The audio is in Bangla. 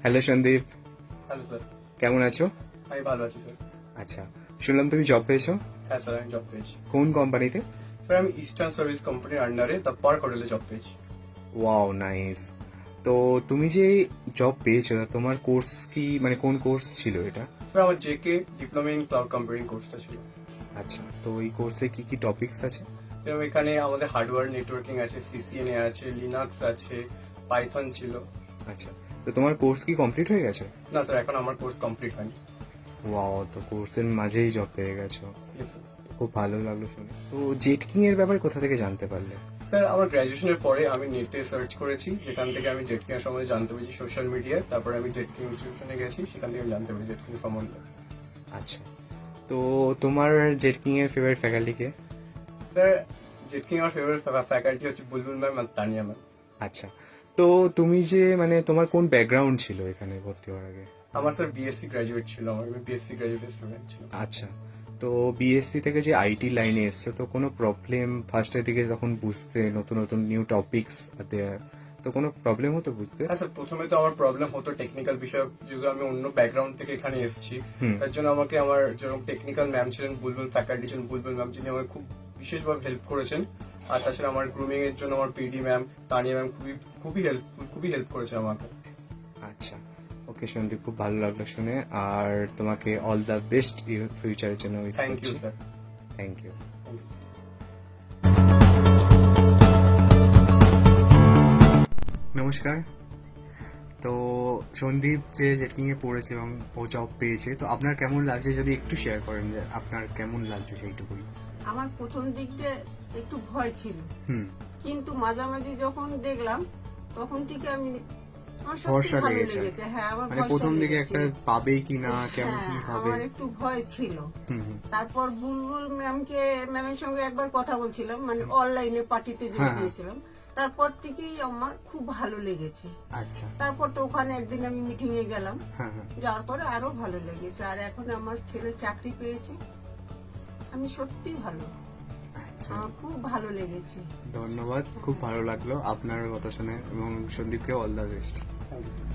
Hello Sandeep, hello sir. কেমন আছো? আমি ভালো আছি স্যার। আচ্ছা, শুনলাম তুমি জব পেয়েছো। হ্যাঁ স্যার, আমি জব পেয়েছি। কোন কোম্পানিতে? স্যার, আমি ইস্টার্ন সার্ভিস কোম্পানির আন্ডারে দ্য পার্ক হোটেলে জব পেয়েছি। Wow, nice. তো তুমি যে জব পেয়েছো তোমার কোর্স কি, মানে কোন কোর্স ছিল এটা? স্যার, আমার JK diploma in cloud computing কোর্সটা ছিল। আচ্ছা, তো এই কোর্সে কি কি টপিকস আছে? এবং এখানে আমাদের হার্ডওয়্যার নেটওয়ার্কিং আছে, সিসিএনএ আছে, লিনাক্স আছে, পাইথন ছিল। আচ্ছা, তো তোমার কোর্স কি কমপ্লিট হয়ে গেছে? না স্যার, এখন আমার কোর্স কমপ্লিট হয়নি। ওয়াও, তো কোর্সের মাঝেই জব পেয়ে গেছো, Yes, sir. খুব ভালো লাগলো শুনে। তো জেটকিং এর ব্যাপারে কোথা থেকে জানতে পারলে? স্যার, আমার গ্র্যাজুয়েশনের পরে আমি নেটে সার্চ করেছি, যেখান থেকে আমি জেটকিং এর সম্বন্ধে জানতে পেরেছি সোশ্যাল মিডিয়ায়। তারপরে আমি জেটকিং ইনস্টিটিউশনে গেছি, সেখান থেকে আমি জানতে পেরেছি জেটকিং সম্বন্ধে। আচ্ছা, তো তোমার জেটকিং এর ফেভারিট ফ্যাকাল্টি কে? স্যার, জেটকিং আমার ফেভারিট ফ্যাকাল্টি হচ্ছে বুলবুল ম্যাম আর তানিয়া ম্যাম। আচ্ছা, তো তুমি যে মানে তোমার কোন ব্যাকগ্রাউন্ড ছিল এখানে ভর্তি হওয়ার আগে? আমার স্যার বিএসসি গ্র্যাজুয়েট ছিল, আমি বিএসসি গ্র্যাজুয়েট স্টুডেন্ট ছিল। আচ্ছা, তো বিএসসি থেকে যে আইটি লাইনে এসছো, তো কোনো প্রবলেম ফার্স্টের দিকে তখন বুঝতে, নতুন নতুন নিউ টপিকস দেয়ার, তো কোনো প্রবলেম হতো বুঝতে? হ্যাঁ স্যার, প্রথমে তো আমার প্রবলেম হতো টেকনিক্যাল বিষয়, যেহেতু আমি অন্য ব্যাকগ্রাউন্ড থেকে এখানে এসেছি। তার জন্য আমাকে আমার যেরকম টেকনিক্যাল ম্যাম ছিলেন, বুলবুল ফ্যাকাল্টি ছিলেন বুলবুল ম্যাম, যিনি আমাকে খুব বিশেষভাবে হেল্প করেছেন। আর তাছাড়া আমার গ্রুমিং এর জন্য আমার পিডি ম্যাম, তানিয়া ম্যাম খুবই হেল্প করেছেন আমাকে। আচ্ছা, ওকে সন্দীপ, খুব ভালো লাগলো শুনে। আর তোমাকে অল দ্য বেস্ট ফিউচারের জন্য। Thank you sir. Thank you. নমস্কার। তো সন্দীপ যে জেটকিং এ পড়েছে এবং ও জব পেয়েছে, তো আপনার কেমন লাগছে যদি একটু শেয়ার করেন যে আপনার কেমন লাগছে সেইটুকুই। আমার প্রথম দিক দিয়ে একটু ভয় ছিল, হুম, কিন্তু মাঝামাঝি যখন দেখলাম তখন থেকে আমার সত্যি ভরসা ভালো লেগেছে। লেগেছে। হ্যাঁ, আমার মানে ভরসা প্রথম দিকে লেগেছে। একটা পাবে কি না, কেমন কি হ্যাঁ, হবে। আমার একটু ভয় ছিল। হুম হুম। তারপর বুলবুল ম্যামের সঙ্গে একবার কথা বলছিলাম, মানে অনলাইনে পার্টিতে যোগ হ্যাঁ, হ্যাঁ। দিয়েছিলাম। তারপর থেকেই আমার খুব ভালো লেগেছে। আচ্ছা, তারপর তো ওখানে একদিন আমি মিটিং এ গেলাম, হ্যাঁ হ্যাঁ। যাওয়ার পরে আরো ভালো লেগেছে। আর এখন আমার ছেলে চাকরি পেয়েছে, আমি সত্যি ভালো, আচ্ছা, আমার খুব ভালো লেগেছে। ধন্যবাদ, খুব ভালো লাগলো আপনার কথা শুনে এবং সন্দীপকে all the best. Thank you.